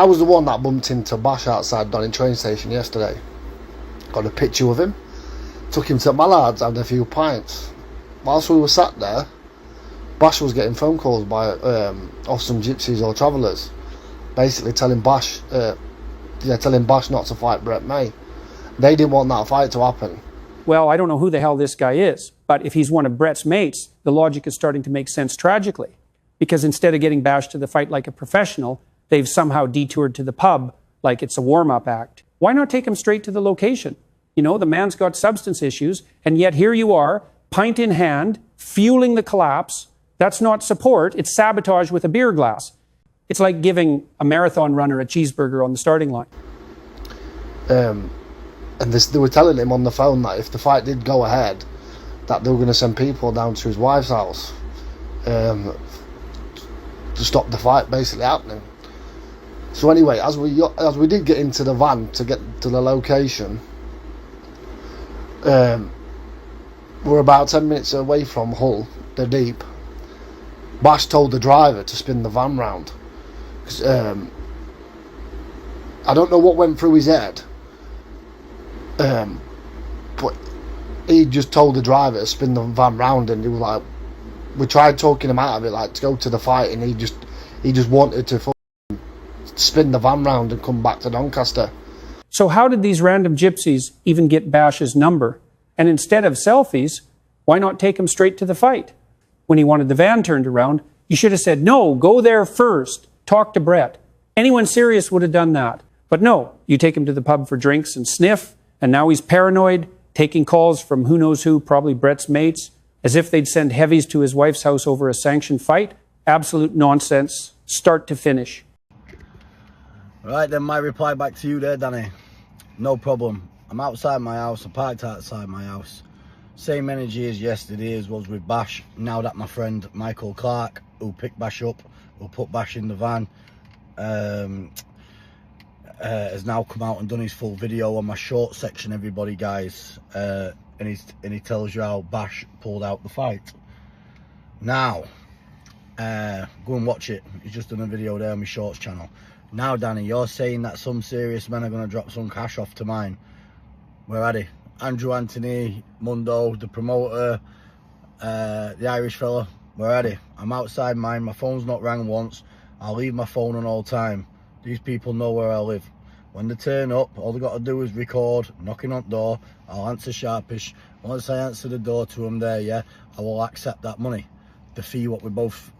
I was the one that bumped into Bash outside Donning train station yesterday. Got a picture with him. Took him to Mallard's, had a few pints. Whilst we were sat there, Bash was getting phone calls by of some gypsies or travellers, basically telling Bash not to fight Brett May. They didn't want that fight to happen. Well, I don't know who the hell this guy is, but if he's one of Brett's mates, the logic is starting to make sense tragically. Because instead of getting Bash to the fight like a professional, they've somehow detoured to the pub like it's a warm-up act. Why not take him straight to the location? You know, the man's got substance issues, and yet here you are, pint in hand, fueling the collapse. That's not support, it's sabotage with a beer glass. It's like giving a marathon runner a cheeseburger on the starting line. And they were telling him on the phone that if the fight did go ahead, that they were going to send people down to his wife's house to stop the fight basically happening. So anyway, as we did get into the van to get to the location, we're about 10 minutes away from Hull, the Deep. Bash told the driver to spin the van round. I don't know what went through his head, but he just told the driver to spin the van round, and he was like, we tried talking him out of it, like to go to the fight, and he just wanted to spin the van round and come back to Doncaster. So how did these random gypsies even get Bash's number? And instead of selfies, why not take him straight to the fight? When he wanted the van turned around, you should have said, no, go there first, talk to Brett. Anyone serious would have done that. But no, you take him to the pub for drinks and sniff, and now he's paranoid, taking calls from who knows who, probably Brett's mates, as if they'd send heavies to his wife's house over a sanctioned fight. Absolute nonsense, start to finish. Right then, my reply back to you there, Danny. No problem. I'm outside my house, I parked outside my house. Same energy as yesterday as was with Bash. Now that my friend Michael Clark, who picked Bash up, who put Bash in the van, has now come out and done his full video on my short section, everybody guys, and he tells you how Bash pulled out the fight. Now, go and watch it. He's just done a video there on my shorts channel. Now, Danny, you're saying that some serious men are going to drop some cash off to mine. Where are they? Andrew Anthony, Mundo, the promoter, the Irish fella, where are they? I'm outside mine, my phone's not rang once, I'll leave my phone on all time. These people know where I live. When they turn up, all they got to do is record, knocking on the door, I'll answer sharpish. Once I answer the door to them there, yeah, I will accept that money. The fee what we both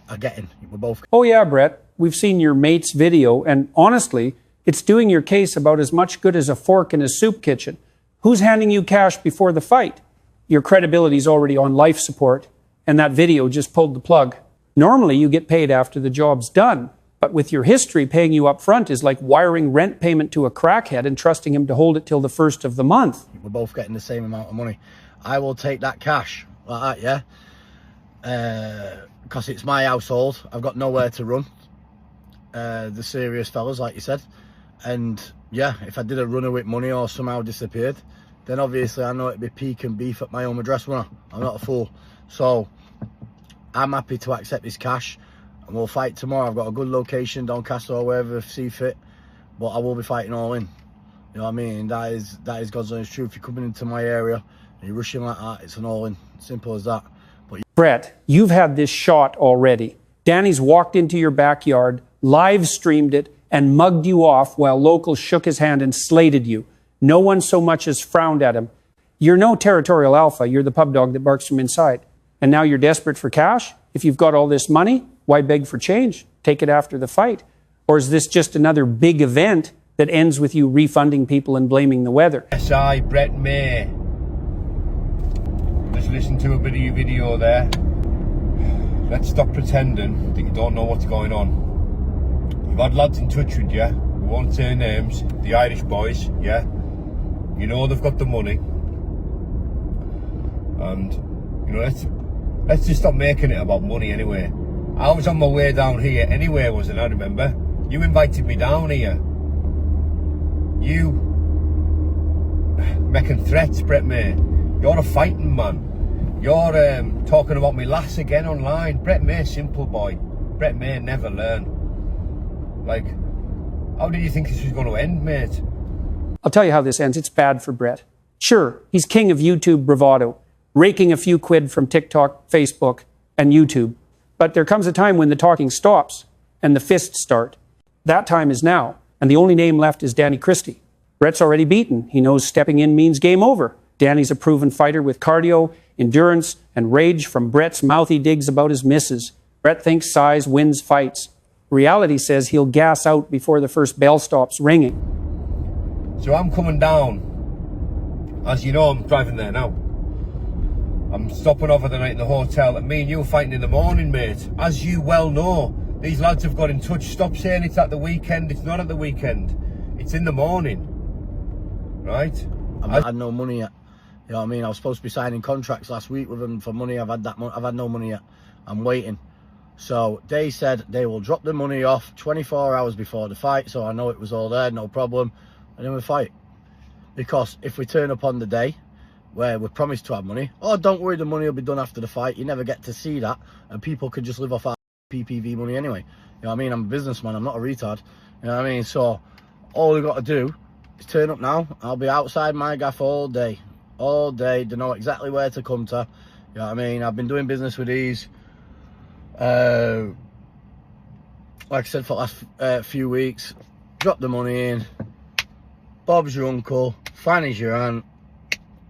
are getting. We're both... Oh yeah, Brett, we've seen your mate's video, and honestly, it's doing your case about as much good as a fork in a soup kitchen. Who's handing you cash before the fight? Your credibility's already on life support, and that video just pulled the plug. Normally, you get paid after the job's done, but with your history, paying you up front is like wiring rent payment to a crackhead and trusting him to hold it till the first of the month. We're both getting the same amount of money. I will take that cash, like that, yeah? Because it's my household. I've got nowhere to run. The serious fellas, like you said. And yeah, if I did a runner with money or somehow disappeared, then obviously I know it'd be peak and beef at my home address, wouldn't I? I'm not a fool. So I'm happy to accept this cash, and we'll fight tomorrow. I've got a good location, Doncaster or wherever I see fit, but I will be fighting all in. You know what I mean? That is God's honest truth. If you're coming into my area and you're rushing like that, it's an all in. Simple as that. But Brett, you've had this shot already. Danny's walked into your backyard, live streamed it, and mugged you off while locals shook his hand and slated you. No one so much as frowned at him. You're no territorial alpha, you're the pub dog that barks from inside. And now you're desperate for cash? If you've got all this money, why beg for change? Take it after the fight. Or is this just another big event that ends with you refunding people and blaming the weather? SI Brett May. Just listen to a bit of your video there. Let's stop pretending that you don't know what's going on. You've had lads in touch with you, we won't say names, the Irish boys, yeah? You know they've got the money. And, you know, let's just stop making it about money anyway. I was on my way down here anyway, wasn't I, remember? You invited me down here. You making threats, Brett May. You're a fighting man. You're talking about me lass again online. Brett May, simple boy. Brett May never learn. Like, How did you think this was going to end, mate? I'll tell you how this ends. It's bad for Brett. Sure, he's king of YouTube bravado, raking a few quid from TikTok, Facebook, and YouTube. But there comes a time when the talking stops and the fists start. That time is now, and the only name left is Danny Christie. Brett's already beaten. He knows stepping in means game over. Danny's a proven fighter with cardio, endurance, and rage from Brett's mouthy digs about his misses. Brett thinks size wins fights. Reality says he'll gas out before the first bell stops ringing. So I'm coming down. As you know, I'm driving there now. I'm stopping over the night in the hotel, and me and you are fighting in the morning, mate. As you well know, these lads have got in touch. Stop saying it's at the weekend. It's not at the weekend. It's in the morning. Right? I had no money yet. You know what I mean? I was supposed to be signing contracts last week with them for money. I've had no money yet. I'm waiting. So they said they will drop the money off 24 hours before the fight, so I know it was all there, no problem, and then we fight. Because if we turn up on the day where we're promised to have money, oh, don't worry, the money will be done after the fight. You never get to see that, and people could just live off our PPV money anyway. You know what I mean? I'm a businessman, I'm not a retard. You know what I mean? So all we've got to do is turn up now. I'll be outside my gaff all day. All day. They know exactly where to come to. You know what I mean? I've been doing business with these, like I said, for the last few weeks. Drop the money in. Bob's your uncle. Fanny's your aunt.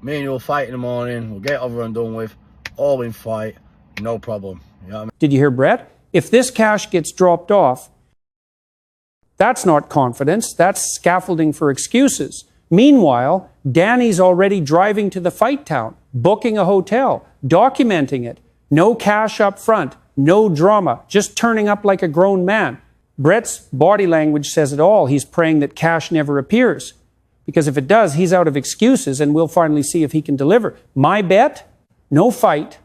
Me and you will fight in the morning. We'll get it over and done with. All in fight. No problem. You know what I mean? Did you hear Brett? If this cash gets dropped off, that's not confidence. That's scaffolding for excuses. Meanwhile, Danny's already driving to the fight town, booking a hotel, documenting it. No cash up front. No drama, just turning up like a grown man. Brett's body language says it all. He's praying that cash never appears. Because if it does, he's out of excuses, and we'll finally see if he can deliver. My bet? No fight,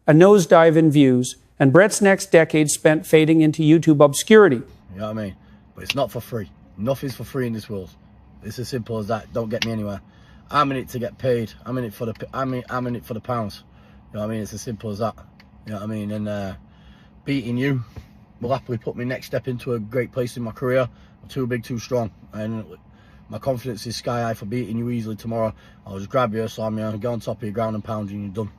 a nosedive in views, and Brett's next decade spent fading into YouTube obscurity. You know what I mean? But it's not for free. Nothing's for free in this world. It's as simple as that. Don't get me anywhere. I'm in it to get paid. I'm in it for the pounds. You know what I mean? It's as simple as that. You know what I mean? And beating you will happily put me next step into a great place in my career. I'm too big, too strong, and my confidence is sky high for beating you easily tomorrow. I'll just grab you, slam you, go on top of your ground and pound you, and you're done.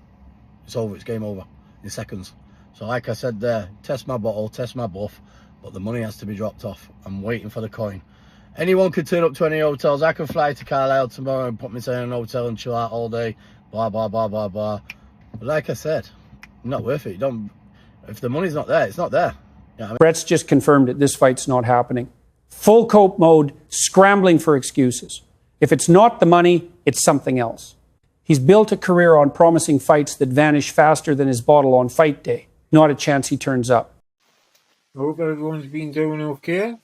It's over. It's game over in seconds. So like I said there, test my bottle, test my bluff, but the money has to be dropped off. I'm waiting for the coin. Anyone could turn up to any hotels. I can fly to Carlisle tomorrow and put myself in a hotel and chill out all day, blah blah blah blah blah. But like I said, not worth it. If the money's not there, it's not there. You know what I mean? Brett's just confirmed it. This fight's not happening. Full cope mode, scrambling for excuses. If it's not the money, it's something else. He's built a career on promising fights that vanish faster than his bottle on fight day. Not a chance he turns up. Hope everyone's been doing okay.